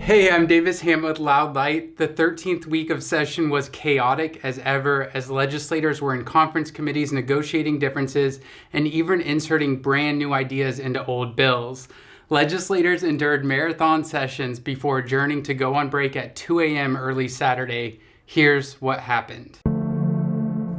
Hey, I'm Davis Ham with Loud Light. The 13th week of session was chaotic as ever, as legislators were in conference committees negotiating differences and even inserting brand new ideas into old bills. Legislators endured marathon sessions before adjourning to go on break at 2 a.m. early Saturday. Here's what happened.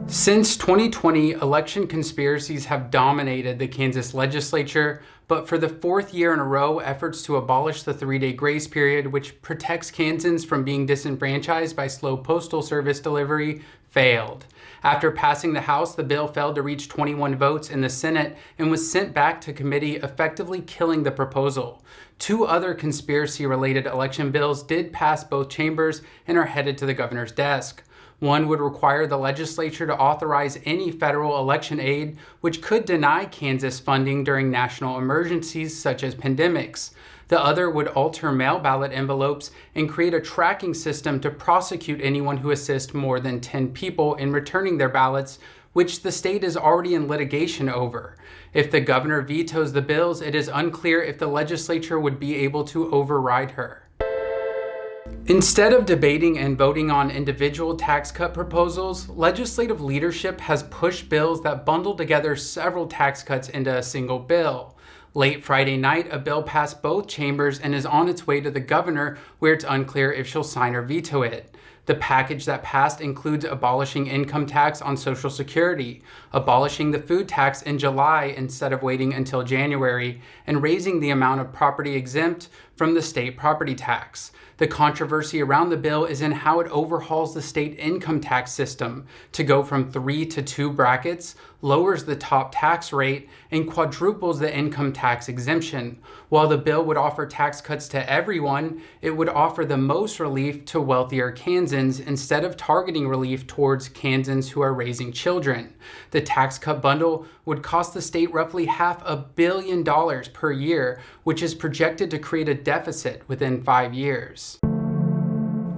Since 2020, election conspiracies have dominated the Kansas legislature, but for the fourth year in a row, efforts to abolish the 3-day grace period, which protects Kansans from being disenfranchised by slow postal service delivery, failed. After passing the House, the bill failed to reach 21 votes in the Senate and was sent back to committee, effectively killing the proposal. Two other conspiracy-related election bills did pass both chambers and are headed to the governor's desk. One would require the legislature to authorize any federal election aid, which could deny Kansas funding during national emergencies such as pandemics. The other would alter mail ballot envelopes and create a tracking system to prosecute anyone who assists more than 10 people in returning their ballots, which the state is already in litigation over. If the governor vetoes the bills, it is unclear if the legislature would be able to override her. Instead of debating and voting on individual tax cut proposals, legislative leadership has pushed bills that bundle together several tax cuts into a single bill. Late Friday night, a bill passed both chambers and is on its way to the governor, where it's unclear if she'll sign or veto it. The package that passed includes abolishing income tax on Social Security, abolishing the food tax in July instead of waiting until January, and raising the amount of property exempt from the state property tax. The controversy around the bill is in how it overhauls the state income tax system to go from 3 to 2 brackets, lowers the top tax rate, and quadruples the income tax exemption. While the bill would offer tax cuts to everyone, it would offer the most relief to wealthier Kansans instead of targeting relief towards Kansans who are raising children. The tax cut bundle would cost the state roughly $500 million per year, which is projected to create a deficit within 5 years.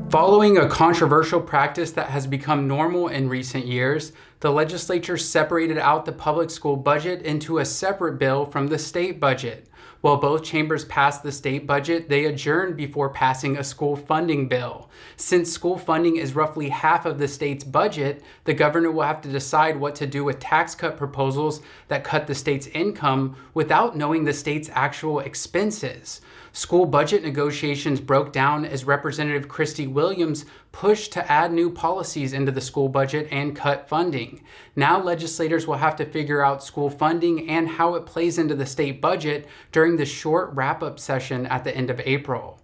Following a controversial practice that has become normal in recent years, the legislature separated out the public school budget into a separate bill from the state budget. While both chambers passed the state budget, they adjourned before passing a school funding bill. Since school funding is roughly half of the state's budget, the governor will have to decide what to do with tax cut proposals that cut the state's income without knowing the state's actual expenses. School budget negotiations broke down as Representative Christy Williams pushed to add new policies into the school budget and cut funding. Now legislators will have to figure out school funding and how it plays into the state budget during the short wrap-up session at the end of April.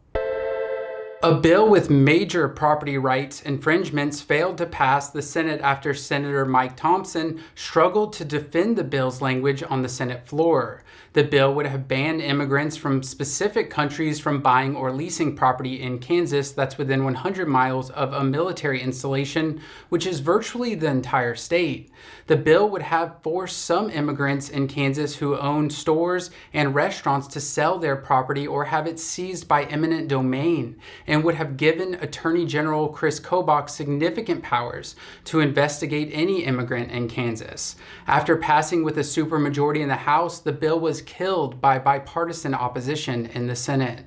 A bill with major property rights infringements failed to pass the Senate after Senator Mike Thompson struggled to defend the bill's language on the Senate floor. The bill would have banned immigrants from specific countries from buying or leasing property in Kansas that's within 100 miles of a military installation, which is virtually the entire state. The bill would have forced some immigrants in Kansas who own stores and restaurants to sell their property or have it seized by eminent domain, and would have given Attorney General Chris Kobach significant powers to investigate any immigrant in Kansas. After passing with a supermajority in the House, the bill was killed by bipartisan opposition in the Senate.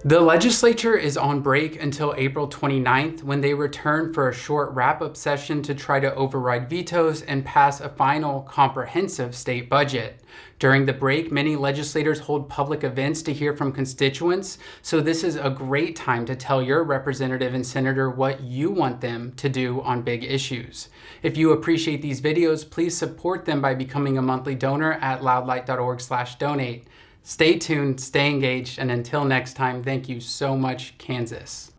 The legislature is on break until April 29th, when they return for a short wrap-up session to try to override vetoes and pass a final comprehensive state budget. During the break, many legislators hold public events to hear from constituents, so this is a great time to tell your representative and senator what you want them to do on big issues. If you appreciate these videos, please support them by becoming a monthly donor at loudlight.org/donate. Stay tuned, stay engaged, and until next time, thank you so much, Kansas.